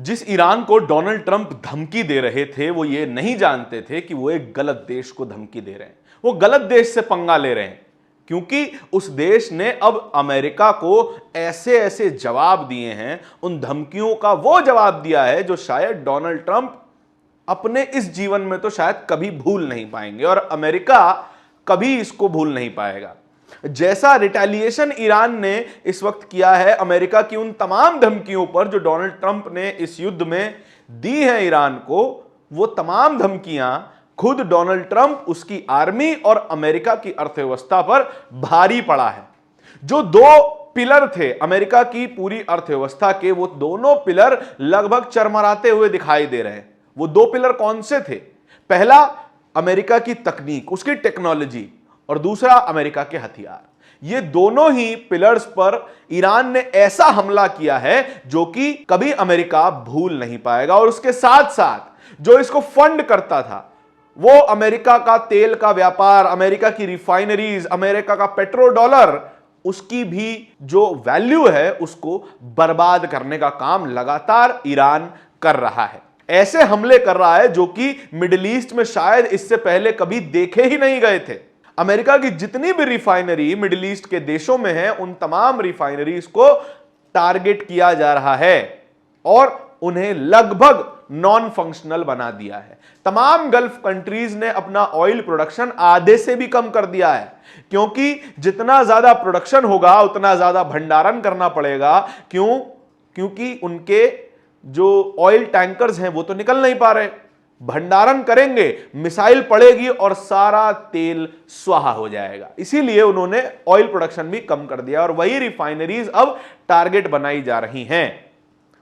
जिस ईरान को Donald Trump धमकी दे रहे थे वो ये नहीं जानते थे कि वो एक गलत देश को धमकी दे रहे हैं, वो गलत देश से पंगा ले रहे हैं, क्योंकि उस देश ने अब अमेरिका को ऐसे ऐसे जवाब दिए हैं, उन धमकियों का वो जवाब दिया है जो शायद डोनाल्ड ट्रंप अपने इस जीवन में तो शायद कभी भूल नहीं पाएंगे और अमेरिका कभी इसको भूल नहीं पाएगा। जैसा रिटेलिएशन ईरान ने इस वक्त किया है अमेरिका की उन तमाम धमकियों पर जो डोनाल्ड ट्रंप ने इस युद्ध में दी हैं ईरान को, वो तमाम धमकियां खुद डोनाल्ड ट्रंप, उसकी आर्मी और अमेरिका की अर्थव्यवस्था पर भारी पड़ा है। जो दो पिलर थे अमेरिका की पूरी अर्थव्यवस्था के, वो दोनों पिलर लगभग चरमराते हुए दिखाई दे रहे हैं। वो दो पिलर कौन से थे? पहला अमेरिका की तकनीक, उसकी टेक्नोलॉजी, और दूसरा अमेरिका के हथियार। ये दोनों ही पिलर्स पर ईरान ने ऐसा हमला किया है जो कि कभी अमेरिका भूल नहीं पाएगा। और उसके साथ साथ जो इसको फंड करता था, वो अमेरिका का तेल का व्यापार, अमेरिका की रिफाइनरीज, अमेरिका का पेट्रो डॉलर, उसकी भी जो वैल्यू है उसको बर्बाद करने का काम लगातार ईरान कर रहा है। ऐसे हमले कर रहा है जो कि मिडिल ईस्ट में शायद इससे पहले कभी देखे ही नहीं गए थे। अमेरिका की जितनी भी रिफाइनरी मिडिल ईस्ट के देशों में है, उन तमाम रिफाइनरीज को टारगेट किया जा रहा है और उन्हें लगभग नॉन फंक्शनल बना दिया है। तमाम गल्फ कंट्रीज ने अपना ऑयल प्रोडक्शन आधे से भी कम कर दिया है, क्योंकि जितना ज्यादा प्रोडक्शन होगा उतना ज्यादा भंडारण करना पड़ेगा। क्यों? क्योंकि उनके जो ऑयल टैंकर्स हैं वो तो निकल नहीं पा रहे। भंडारण करेंगे, मिसाइल पड़ेगी और सारा तेल स्वाहा हो जाएगा। इसीलिए उन्होंने ऑयल प्रोडक्शन भी कम कर दिया और वही रिफाइनरीज अब टारगेट बनाई जा रही हैं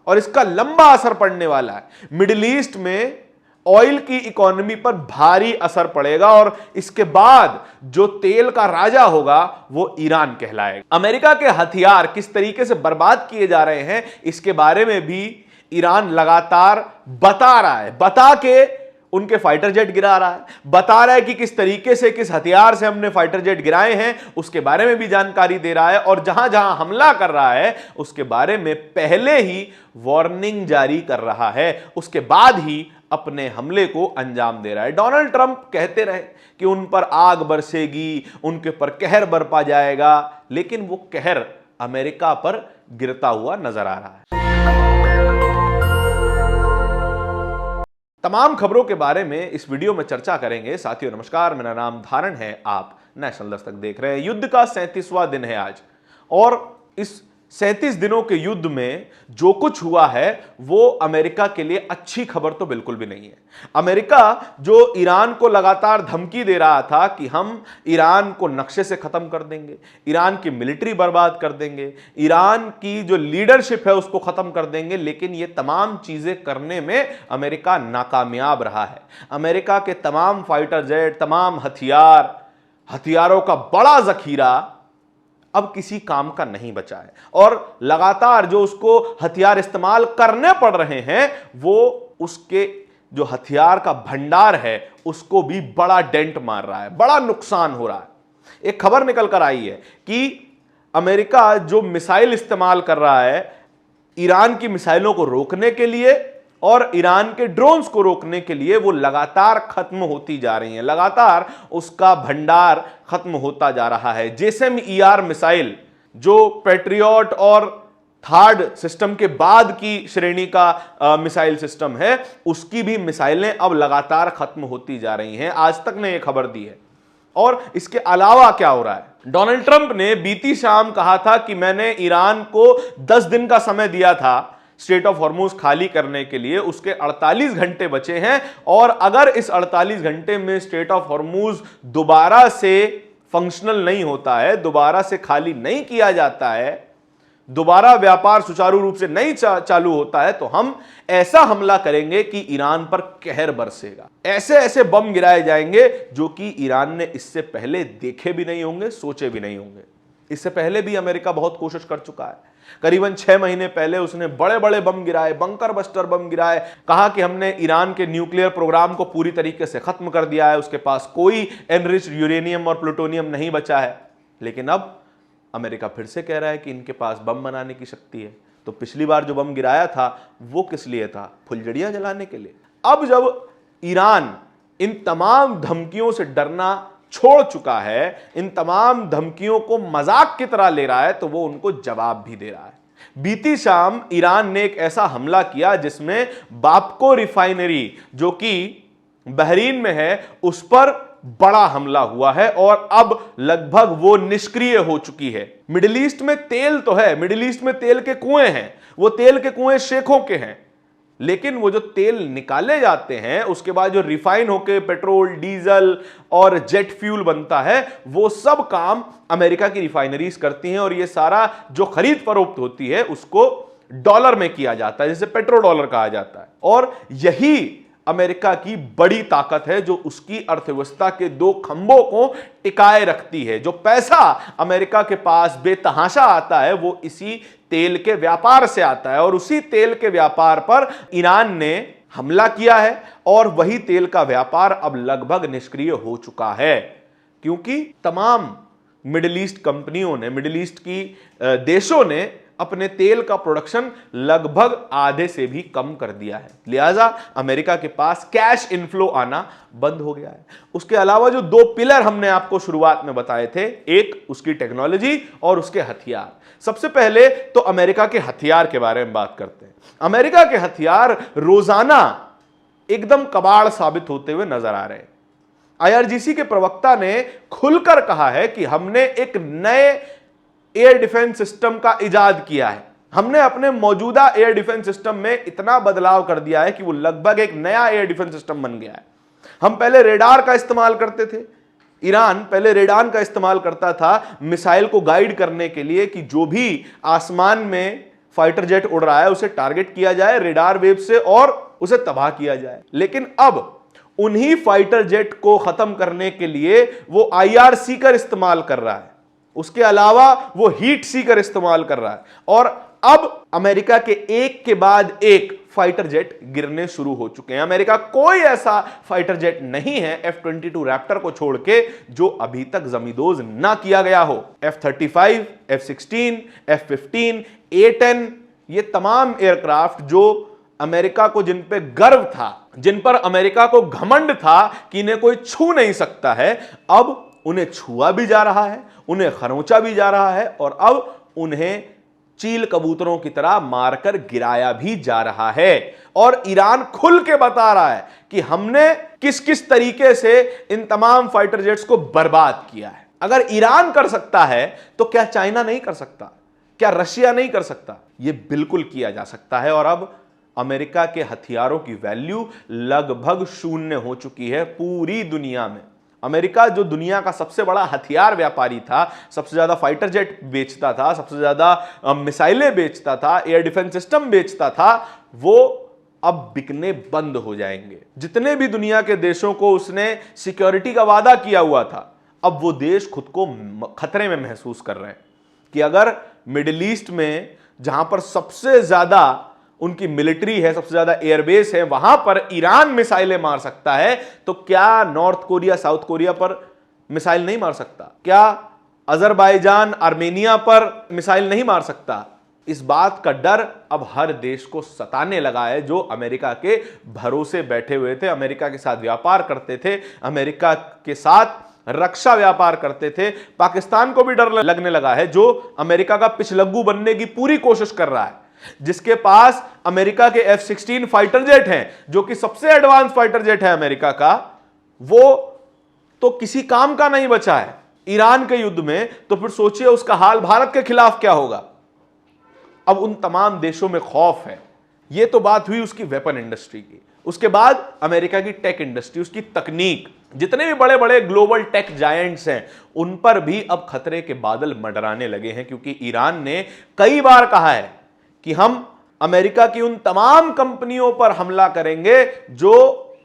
और इसका लंबा असर पड़ने वाला है। मिडिल ईस्ट में ऑयल की इकोनॉमी पर भारी असर पड़ेगा और इसके बाद जो तेल का राजा होगा वो ईरान कहलाएगा। अमेरिका के हथियार किस तरीके से बर्बाद किए जा रहे हैं इसके बारे में भी ईरान लगातार बता रहा है, बता के उनके फाइटर जेट गिरा रहा है, बता रहा है कि किस तरीके से, किस हथियार से हमने फाइटर जेट गिराए हैं, उसके बारे में भी जानकारी दे रहा है और जहां जहां हमला कर रहा है उसके बारे में पहले ही वार्निंग जारी कर रहा है, उसके बाद ही अपने हमले को अंजाम दे रहा है। डोनाल्ड ट्रंप कहते रहे कि उन पर आग बरसेगी, उनके पर कहर बरपा जाएगा, लेकिन वो कहर अमेरिका पर गिरता हुआ नजर आ रहा है। तमाम खबरों के बारे में इस वीडियो में चर्चा करेंगे। साथियों नमस्कार, मेरा नाम धारण है, आप नेशनल दस्तक देख रहे हैं। युद्ध का 37वां दिन है आज और इस 37 दिनों के युद्ध में जो कुछ हुआ है वो अमेरिका के लिए अच्छी खबर तो बिल्कुल भी नहीं है। अमेरिका जो ईरान को लगातार धमकी दे रहा था कि हम ईरान को नक्शे से खत्म कर देंगे, ईरान की मिलिट्री बर्बाद कर देंगे, ईरान की जो लीडरशिप है उसको खत्म कर देंगे, लेकिन ये तमाम चीजें करने में अमेरिका नाकामयाब रहा है। अमेरिका के तमाम फाइटर जेट, तमाम हथियारों का बड़ा जखीरा अब किसी काम का नहीं बचा है और लगातार जो उसको हथियार इस्तेमाल करने पड़ रहे हैं वो उसके जो हथियार का भंडार है उसको भी बड़ा डेंट मार रहा है, बड़ा नुकसान हो रहा है। एक खबर निकल कर आई है कि अमेरिका जो मिसाइल इस्तेमाल कर रहा है ईरान की मिसाइलों को रोकने के लिए और ईरान के ड्रोन्स को रोकने के लिए, वो लगातार खत्म होती जा रही हैं, लगातार उसका भंडार खत्म होता जा रहा है। JSM-ER मिसाइल जो पैट्रियट और थर्ड सिस्टम के बाद की श्रेणी का मिसाइल सिस्टम है, उसकी भी मिसाइलें अब लगातार खत्म होती जा रही हैं। आज तक ने यह खबर दी है। और इसके अलावा क्या हो रहा है? डोनाल्ड ट्रंप ने बीती शाम कहा था कि मैंने ईरान को 10 दिन का समय दिया था स्ट्रेट ऑफ हॉर्मुज खाली करने के लिए, उसके 48 घंटे बचे हैं और अगर इस 48 घंटे में स्ट्रेट ऑफ हॉर्मुज दोबारा से फंक्शनल नहीं होता है, दोबारा से खाली नहीं किया जाता है, दोबारा व्यापार सुचारू रूप से नहीं चालू होता है, तो हम ऐसा हमला करेंगे कि ईरान पर कहर बरसेगा। ऐसे ऐसे बम गिराए जाएंगे जो कि ईरान ने इससे पहले देखे भी नहीं होंगे, सोचे भी नहीं होंगे। इससे पहले भी अमेरिका बहुत कोशिश कर चुका है। करीबन 6 महीने पहले उसने बड़े बड़े बम गिराए, बंकर बस्टर बम गिराए, कहा कि हमने ईरान के न्यूक्लियर प्रोग्राम को पूरी तरीके से खत्म कर दिया है, उसके पास कोई एनरिच्ड यूरेनियम और प्लूटोनियम नहीं बचा है। लेकिन अब अमेरिका फिर से कह रहा है कि इनके पास बम बनाने की शक्ति है। तो पिछली बार जो बम गिराया था वो किस लिए था? फुलझड़ियां जलाने के लिए। अब जब ईरान इन तमाम धमकियों से डरना छोड़ चुका है, इन तमाम धमकियों को मजाक की तरह ले रहा है, तो वो उनको जवाब भी दे रहा है। बीती शाम ईरान ने एक ऐसा हमला किया जिसमें बाप्को रिफाइनरी जो कि बहरीन में है उस पर बड़ा हमला हुआ है और अब लगभग वो निष्क्रिय हो चुकी है। मिडिल ईस्ट में तेल तो है, मिडिल ईस्ट में तेल के कुएं हैं, वो तेल के कुएं शेखों के हैं, लेकिन वो जो तेल निकाले जाते हैं उसके बाद जो रिफाइन होके पेट्रोल, डीजल और जेट फ्यूल बनता है, वो सब काम अमेरिका की रिफाइनरीज करती हैं और ये सारा जो खरीद फरोख्त होती है उसको डॉलर में किया जाता है, जिसे पेट्रो डॉलर कहा जाता है। और यही अमेरिका की बड़ी ताकत है जो उसकी अर्थव्यवस्था के दो खंभों को टिकाए रखती है। जो पैसा अमेरिका के पास बेतहाशा आता है वो इसी तेल के व्यापार से आता है और उसी तेल के व्यापार पर ईरान ने हमला किया है और वही तेल का व्यापार अब लगभग निष्क्रिय हो चुका है, क्योंकि तमाम मिडिल ईस्ट कंपनियों ने, मिडिल ईस्ट की देशों ने अपने तेल का प्रोडक्शन लगभग आधे से भी कम कर दिया है। लिहाजा अमेरिका के पास कैश इनफ्लो आना बंद हो गया है। उसके अलावा जो दो पिलर हमने आपको शुरुआत में बताए थे, एक उसकी टेक्नोलॉजी और उसके हथियार। सबसे पहले तो अमेरिका के हथियार के बारे में बात करते हैं। अमेरिका के हथियार रोजाना एकदम कबाड़ साबित होते हुए नजर आ रहे हैं। आईआरजीसी के प्रवक्ता ने खुलकर कहा है कि हमने एक नए एयर डिफेंस सिस्टम का इजाद किया है। हमने अपने मौजूदा एयर डिफेंस सिस्टम में इतना बदलाव कर दिया है कि वो लगभग एक नया एयर डिफेंस सिस्टम बन गया है। हम पहले रेडार का इस्तेमाल करते थे, ईरान पहले रेडार का इस्तेमाल करता था मिसाइल को गाइड करने के लिए कि जो भी आसमान में फाइटर जेट उड़ रहा है उसे टारगेट किया जाए रेडार वेव से और उसे तबाह किया जाए। लेकिन अब उन्हीं फाइटर जेट को खत्म करने के लिए वो IR सीकर इस्तेमाल कर रहा है, उसके अलावा वो हीट सीकर इस्तेमाल कर रहा है और अब अमेरिका के एक के बाद एक फाइटर जेट गिरने शुरू हो चुके हैं। अमेरिका कोई ऐसा फाइटर जेट नहीं है F-22 रैप्टर को छोड़ के जो अभी तक जमींदोज ना किया गया हो। F-35, F-16, F-15, A-10 ये तमाम एयरक्राफ्ट जो अमेरिका को, जिन पे गर्व था, जिन पर अमेरिका को घमंड था कि इन्हें कोई छू नहीं सकता है, अब उन्हें छुआ भी जा रहा है, उन्हें खरोंचा भी जा रहा है और अब उन्हें चील कबूतरों की तरह मारकर गिराया भी जा रहा है। और ईरान खुल के बता रहा है कि हमने किस किस तरीके से इन तमाम फाइटर जेट्स को बर्बाद किया है। अगर ईरान कर सकता है तो क्या चाइना नहीं कर सकता? क्या रशिया नहीं कर सकता? यह बिल्कुल किया जा सकता है। और अब अमेरिका के हथियारों की वैल्यू लगभग शून्य हो चुकी है पूरी दुनिया में। अमेरिका जो दुनिया का सबसे बड़ा हथियार व्यापारी था, सबसे ज्यादा फाइटर जेट बेचता था, सबसे ज्यादा मिसाइलें बेचता था, एयर डिफेंस सिस्टम बेचता था, वो अब बिकने बंद हो जाएंगे। जितने भी दुनिया के देशों को उसने सिक्योरिटी का वादा किया हुआ था, अब वो देश खुद को खतरे में महसूस कर रहे हैं कि अगर मिडिल ईस्ट में, जहां पर सबसे ज्यादा उनकी मिलिट्री है, सबसे ज्यादा एयरबेस है, वहां पर ईरान मिसाइलें मार सकता है, तो क्या नॉर्थ कोरिया, साउथ कोरिया पर मिसाइल नहीं मार सकता? क्या अजरबैजान, आर्मेनिया पर मिसाइल नहीं मार सकता? इस बात का डर अब हर देश को सताने लगा है जो अमेरिका के भरोसे बैठे हुए थे, अमेरिका के साथ व्यापार करते थे, अमेरिका के साथ रक्षा व्यापार करते थे। पाकिस्तान को भी डर लगने लगा है जो अमेरिका का पिछलग्गू बनने की पूरी कोशिश कर रहा है, जिसके पास अमेरिका के F-16 फाइटर जेट हैं, जो कि सबसे एडवांस फाइटर जेट है अमेरिका का, वो तो किसी काम का नहीं बचा है ईरान के युद्ध में। तो फिर सोचिए उसका हाल भारत के खिलाफ क्या होगा। अब उन तमाम देशों में खौफ है। यह तो बात हुई उसकी वेपन इंडस्ट्री की। उसके बाद अमेरिका की टेक इंडस्ट्री, उसकी तकनीक, जितने भी बड़े बड़े ग्लोबल टेक जायंट्स हैं, उन पर भी अब खतरे के बादल मंडराने लगे हैं, क्योंकि ईरान ने कई बार कहा है कि हम अमेरिका की उन तमाम कंपनियों पर हमला करेंगे जो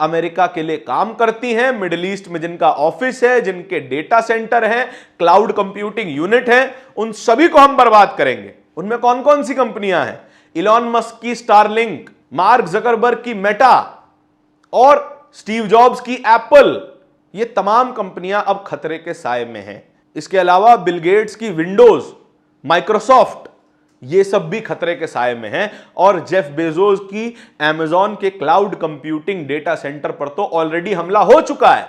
अमेरिका के लिए काम करती हैं, मिडिल ईस्ट में जिनका ऑफिस है, जिनके डेटा सेंटर हैं, क्लाउड कंप्यूटिंग यूनिट है, उन सभी को हम बर्बाद करेंगे। उनमें कौन कौन सी कंपनियां हैं? इलॉन मस्क की स्टारलिंक, मार्क जकरबर्ग की मेटा और स्टीव जॉब्स की एप्पल, ये तमाम कंपनियां अब खतरे के साए में हैं। इसके अलावा बिल गेट्स की विंडोज, माइक्रोसॉफ्ट, ये सब भी खतरे के साए में हैं। और जेफ बेजोस की अमेजॉन के क्लाउड कंप्यूटिंग डेटा सेंटर पर तो ऑलरेडी हमला हो चुका है,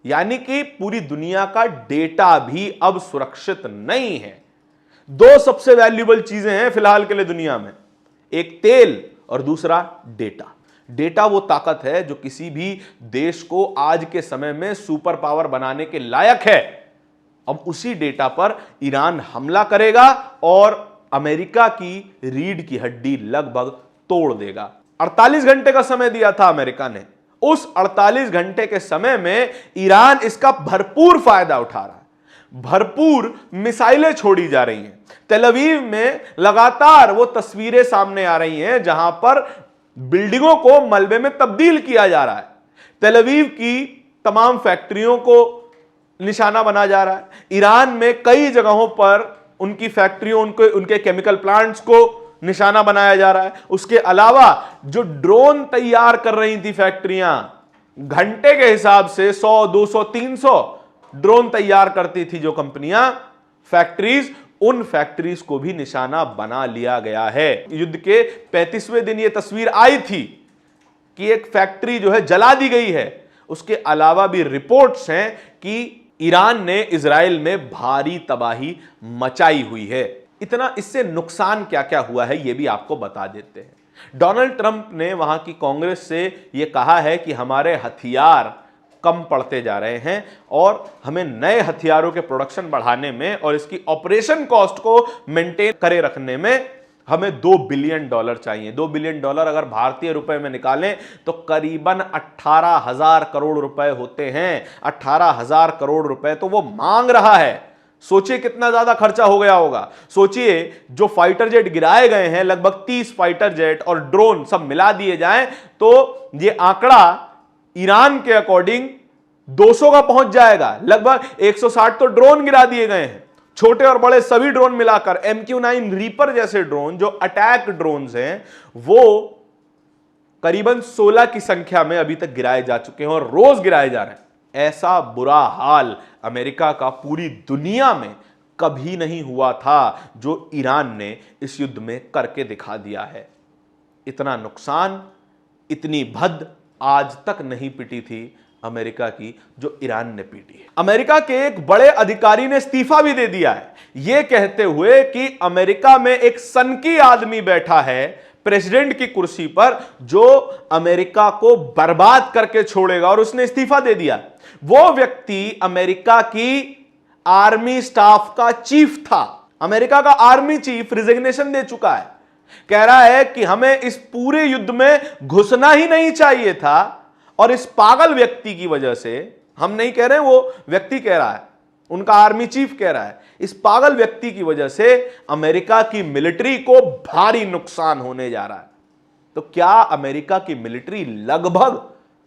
यानी कि पूरी दुनिया का डेटा भी अब सुरक्षित नहीं है। दो सबसे वैल्यूएबल चीजें हैं फिलहाल के लिए दुनिया में, एक तेल और दूसरा डेटा। डेटा वो ताकत है जो किसी भी देश को आज के समय में सुपर पावर बनाने के लायक है। अब उसी डेटा पर ईरान हमला करेगा और अमेरिका की रीढ़ की हड्डी लगभग तोड़ देगा। 48 घंटे का समय दिया था अमेरिका ने, उस 48 घंटे के समय में ईरान इसका भरपूर फायदा उठा रहा है। भरपूर मिसाइलें छोड़ी जा रही हैं। तेल अवीव में लगातार वो तस्वीरें सामने आ रही हैं जहां पर बिल्डिंगों को मलबे में तब्दील किया जा रहा है। तेल अवीव की तमाम फैक्ट्रियों को निशाना बना जा रहा है। ईरान में कई जगहों पर उनकी फैक्ट्रियों, उनके केमिकल प्लांट्स को निशाना बनाया जा रहा है। उसके अलावा जो ड्रोन तैयार कर रही थी फैक्ट्रियां, घंटे के हिसाब से 100, 200, 300 ड्रोन तैयार करती थी जो कंपनियां, फैक्ट्रीज, उन फैक्ट्रीज को भी निशाना बना लिया गया है। युद्ध के 35वें दिन यह तस्वीर आई थी कि एक फैक्ट्री जो है जला दी गई है। उसके अलावा भी रिपोर्ट्स हैं कि ईरान ने इजराइल में भारी तबाही मचाई हुई है। इतना इससे नुकसान क्या क्या हुआ है यह भी आपको बता देते हैं। डोनाल्ड ट्रंप ने वहां की कांग्रेस से यह कहा है कि हमारे हथियार कम पड़ते जा रहे हैं और हमें नए हथियारों के प्रोडक्शन बढ़ाने में और इसकी ऑपरेशन कॉस्ट को मेंटेन करे रखने में हमें $2 बिलियन चाहिए। $2 बिलियन अगर भारतीय रुपए में निकालें तो करीबन 18,000 करोड़ रुपए होते हैं। 18,000 करोड़ रुपए तो वो मांग रहा है। सोचिए कितना ज्यादा खर्चा हो गया होगा। सोचिए जो फाइटर जेट गिराए गए हैं, लगभग 30 फाइटर जेट और ड्रोन सब मिला दिए जाएं तो ये आंकड़ा ईरान के अकॉर्डिंग 200 का पहुंच जाएगा। लगभग 160 तो ड्रोन गिरा दिए गए हैं, छोटे और बड़े सभी ड्रोन मिलाकर। MQ-9 रीपर जैसे ड्रोन जो अटैक ड्रोन्स हैं वो करीबन 16 की संख्या में अभी तक गिराए जा चुके हैं और रोज गिराए जा रहे हैं। ऐसा बुरा हाल अमेरिका का पूरी दुनिया में कभी नहीं हुआ था जो ईरान ने इस युद्ध में करके दिखा दिया है। इतना नुकसान, इतनी भद्द आज तक नहीं पिटी थी अमेरिका की जो ईरान ने पीटी है। अमेरिका के एक बड़े अधिकारी ने इस्तीफा भी दे दिया है, यह कहते हुए कि अमेरिका में एक सनकी आदमी बैठा है प्रेसिडेंट की कुर्सी पर जो अमेरिका को बर्बाद करके छोड़ेगा, और उसने इस्तीफा दे दिया। वो व्यक्ति अमेरिका की आर्मी स्टाफ का चीफ था। अमेरिका का आर्मी चीफ रिजिग्नेशन दे चुका है, कह रहा है कि हमें इस पूरे युद्ध में घुसना ही नहीं चाहिए था और इस पागल व्यक्ति की वजह से, हम नहीं कह रहे, वो व्यक्ति कह रहा है, उनका आर्मी चीफ कह रहा है, इस पागल व्यक्ति की वजह से अमेरिका की मिलिट्री को भारी नुकसान होने जा रहा है। तो क्या अमेरिका की मिलिट्री लगभग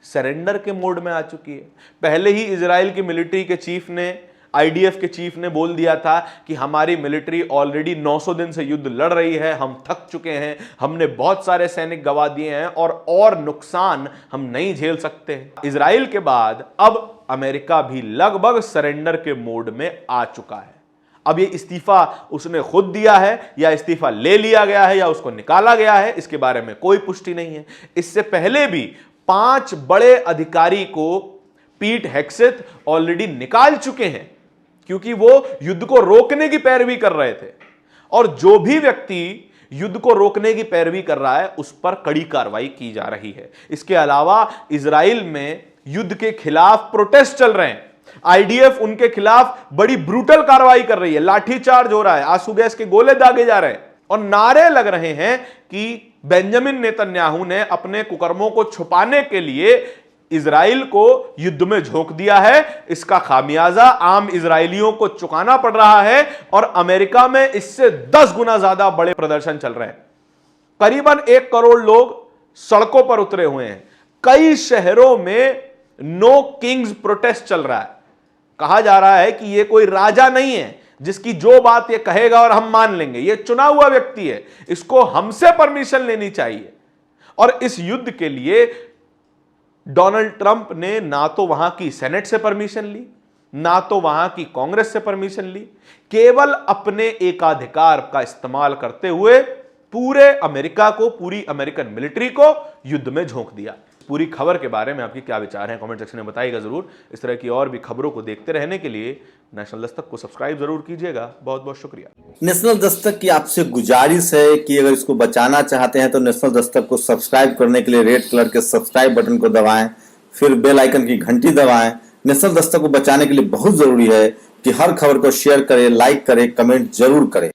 सरेंडर के मोड में आ चुकी है? पहले ही इजराइल की मिलिट्री के चीफ ने, IDF के चीफ ने बोल दिया था कि हमारी मिलिट्री ऑलरेडी 900 दिन से युद्ध लड़ रही है, हम थक चुके हैं, हमने बहुत सारे सैनिक गवा दिए हैं और नुकसान हम नहीं झेल सकते। इजराइल के बाद अब अमेरिका भी लगभग सरेंडर के मोड में आ चुका है। अब ये इस्तीफा उसने खुद दिया है या इस्तीफा ले लिया गया है या उसको निकाला गया है, इसके बारे में कोई पुष्टि नहीं है। इससे पहले भी 5 बड़े अधिकारी को पीट हेग्सेथ ऑलरेडी निकाल चुके हैं क्योंकि वो युद्ध को रोकने की पैरवी कर रहे थे, और जो भी व्यक्ति युद्ध को रोकने की पैरवी कर रहा है उस पर कड़ी कार्रवाई की जा रही है। इसके अलावा इजराइल में युद्ध के खिलाफ प्रोटेस्ट चल रहे हैं। IDF उनके खिलाफ बड़ी ब्रूटल कार्रवाई कर रही है, लाठीचार्ज हो रहा है, आंसू गैस के गोले दागे जा रहे हैं और नारे लग रहे हैं कि बेंजामिन नेतन्याहू ने अपने कुकर्मों को छुपाने के लिए इजराइल को युद्ध में झोंक दिया है। इसका खामियाजा आम इजरायलियों को चुकाना पड़ रहा है और अमेरिका में इससे 10 गुना ज्यादा बड़े प्रदर्शन चल रहे हैं। करीबन 1 करोड़ लोग सड़कों पर उतरे हुए हैं। कई शहरों में नो किंग्स प्रोटेस्ट चल रहा है। कहा जा रहा है कि यह कोई राजा नहीं है जिसकी जो बात ये कहेगा और हम मान लेंगे। यह चुना हुआ व्यक्ति है, इसको हमसे परमिशन लेनी चाहिए। और इस युद्ध के लिए डोनाल्ड ट्रंप ने ना तो वहां की सेनेट से परमिशन ली, ना तो वहां की कांग्रेस से परमिशन ली, केवल अपने एकाधिकार का इस्तेमाल करते हुए पूरे अमेरिका को, पूरी अमेरिकन मिलिट्री को युद्ध में झोंक दिया। पूरी खबर के बारे में आपके क्या विचार हैं कमेंट सेक्शन में बताइएगा जरूर। इस तरह की और भी खबरों को देखते रहने के लिए नेशनल दस्तक को सब्सक्राइब जरूर कीजिएगा। बहुत बहुत शुक्रिया। नेशनल दस्तक की आपसे गुजारिश है कि अगर इसको बचाना चाहते हैं तो नेशनल दस्तक को सब्सक्राइब करने के लिए रेड कलर के सब्सक्राइब बटन को दबाएं, फिर बेल आइकन की घंटी दबाएं। नेशनल दस्तक को बचाने के लिए बहुत जरूरी है कि हर खबर को शेयर करें, लाइक करें, कमेंट जरूर करें।